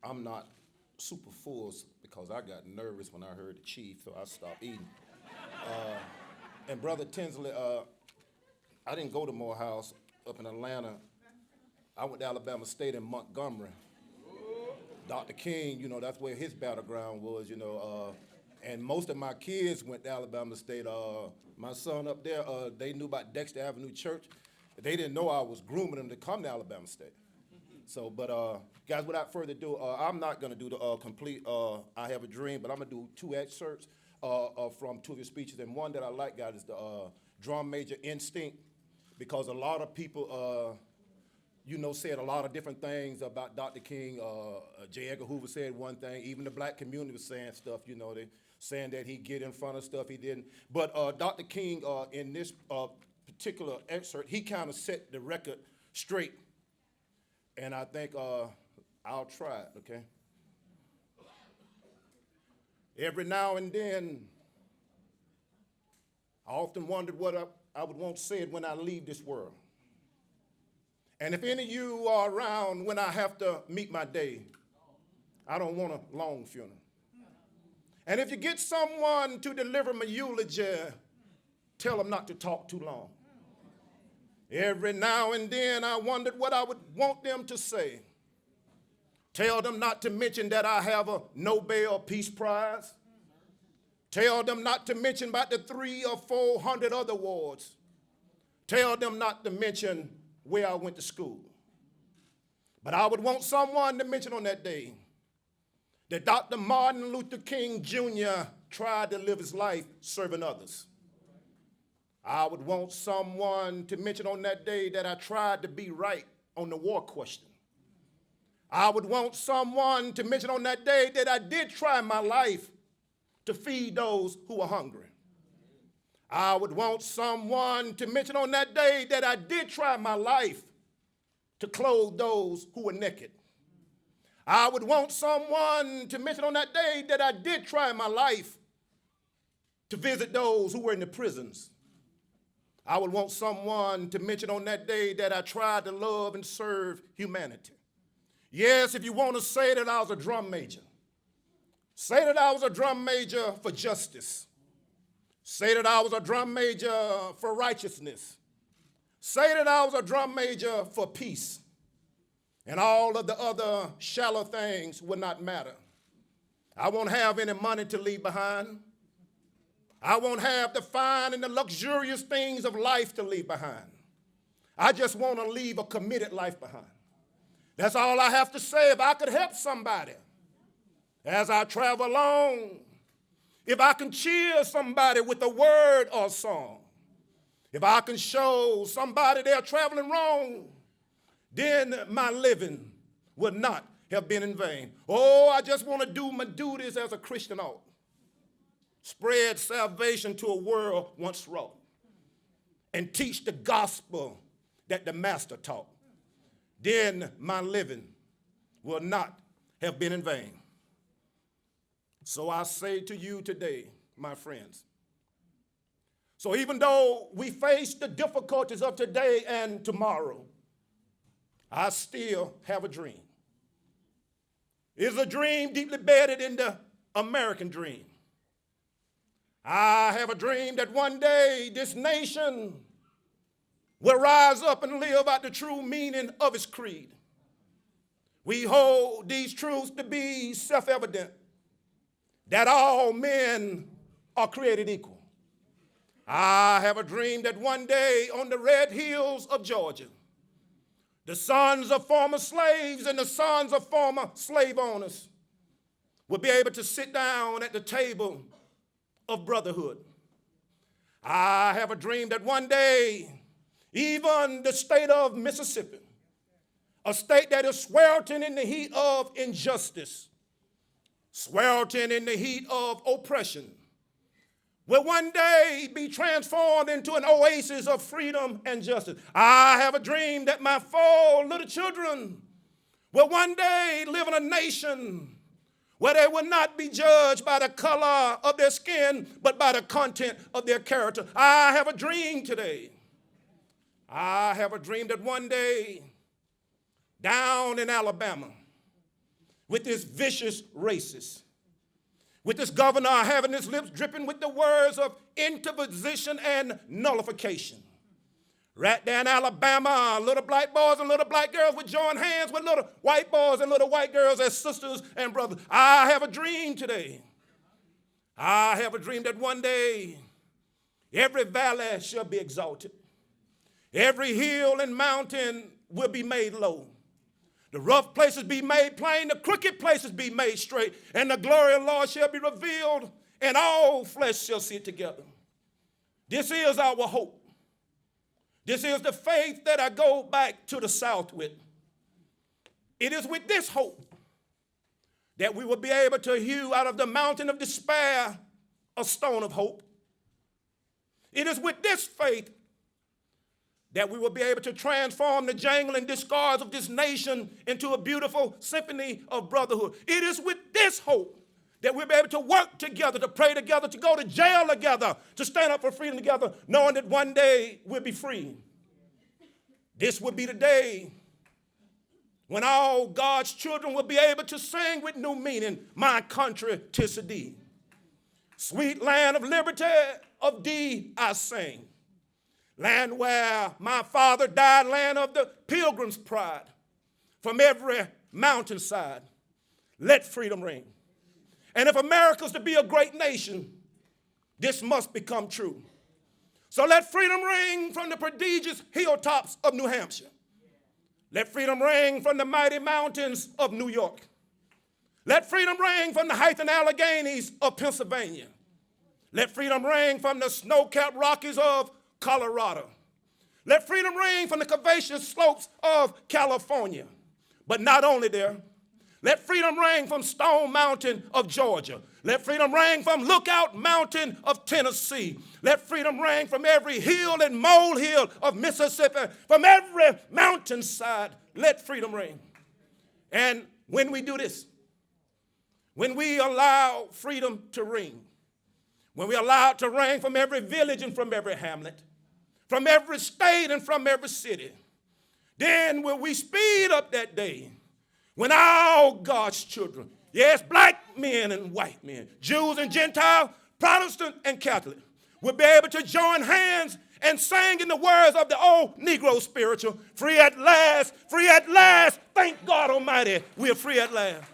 I'm not super full because I got nervous when I heard the chief, so I stopped eating. And Brother Tinsley, I didn't go to Morehouse up in Atlanta. I went to Alabama State in Montgomery. Dr. King, that's where his battleground was. And most of my kids went to Alabama State. My son up there, they knew about Dexter Avenue Church. They didn't know I was grooming them to come to Alabama State. So, but guys, without further ado, I'm not gonna do the complete I Have a Dream, but I'm gonna do two excerpts from two of your speeches. And one that I like, guys, is the Drum Major Instinct, because a lot of people, said a lot of different things about Dr. King. J. Edgar Hoover said one thing. Even the black community was saying stuff, they saying that he get in front of stuff he didn't. But Dr. King, in this particular excerpt, he kind of set the record straight. And I think I'll try it, okay? Every now and then, I often wondered what I would want said when I leave this world. And if any of you are around when I have to meet my day, I don't want a long funeral. And if you get someone to deliver my eulogy, tell them not to talk too long. Every now and then I wondered what I would want them to say. Tell them not to mention that I have a Nobel Peace Prize. Tell them not to mention about the 300 or 400 other awards. Tell them not to mention where I went to school. But I would want someone to mention on that day that Dr. Martin Luther King Jr. tried to live his life serving others. I would want someone to mention on that day that I tried to be right on the war question. I would want someone to mention on that day that I did try my life to feed those who are hungry. I would want someone to mention on that day that I did try my life to clothe those who were naked. I would want someone to mention on that day that I did try my life to visit those who were in the prisons. I would want someone to mention on that day that I tried to love and serve humanity. Yes, if you want to say that I was a drum major, say that I was a drum major for justice. Say that I was a drum major for righteousness. Say that I was a drum major for peace. And all of the other shallow things would not matter. I won't have any money to leave behind. I won't have the fine and the luxurious things of life to leave behind. I just want to leave a committed life behind. That's all I have to say. If I could help somebody as I travel along, if I can cheer somebody with a word or a song, if I can show somebody they're traveling wrong, then my living would not have been in vain. Oh, I just want to do my duties as a Christian ought. Spread salvation to a world once wrought, and teach the gospel that the master taught. Then my living will not have been in vain. So I say to you today, my friends, so even though we face the difficulties of today and tomorrow, I still have a dream. It's a dream deeply bedded in the American dream. I have a dream that one day this nation will rise up and live out the true meaning of its creed. We hold these truths to be self-evident, that all men are created equal. I have a dream that one day on the red hills of Georgia, the sons of former slaves and the sons of former slave owners will be able to sit down at the table of brotherhood. I have a dream that one day, even the state of Mississippi, a state that is sweltering in the heat of injustice, sweltering in the heat of oppression, will one day be transformed into an oasis of freedom and justice. I have a dream that my 4 little children will one day live in a nation where they will not be judged by the color of their skin, but by the content of their character. I have a dream today. I have a dream that one day, down in Alabama, with this vicious racist, with this governor having his lips dripping with the words of interposition and nullification. Right there in Alabama, little black boys and little black girls would join hands with little white boys and little white girls as sisters and brothers. I have a dream today. I have a dream that one day every valley shall be exalted. Every hill and mountain will be made low. The rough places be made plain, the crooked places be made straight, and the glory of the Lord shall be revealed, and all flesh shall see it together. This is our hope. This is the faith that I go back to the South with. It is with this hope that we will be able to hew out of the mountain of despair a stone of hope. It is with this faith that we will be able to transform the jangling discards of this nation into a beautiful symphony of brotherhood. It is with this hope that we'll be able to work together, to pray together, to go to jail together, to stand up for freedom together, knowing that one day we'll be free. This will be the day when all God's children will be able to sing with new meaning, my country, 'tis of thee. Sweet land of liberty, of thee I sing. Land where my father died, land of the pilgrim's pride. From every mountainside, let freedom ring. And if America's to be a great nation, this must become true. So let freedom ring from the prodigious hilltops of New Hampshire. Let freedom ring from the mighty mountains of New York. Let freedom ring from the heights and Alleghenies of Pennsylvania. Let freedom ring from the snow-capped Rockies of Colorado. Let freedom ring from the curvaceous slopes of California. But not only there, let freedom ring from Stone Mountain of Georgia. Let freedom ring from Lookout Mountain of Tennessee. Let freedom ring from every hill and molehill of Mississippi. From every mountainside, let freedom ring. And when we do this, when we allow freedom to ring, when we allow it to ring from every village and from every hamlet, from every state and from every city, then will we speed up that day when all God's children, yes, black men and white men, Jews and Gentiles, Protestant and Catholic, will be able to join hands and sing in the words of the old Negro spiritual, free at last, thank God Almighty, we're free at last.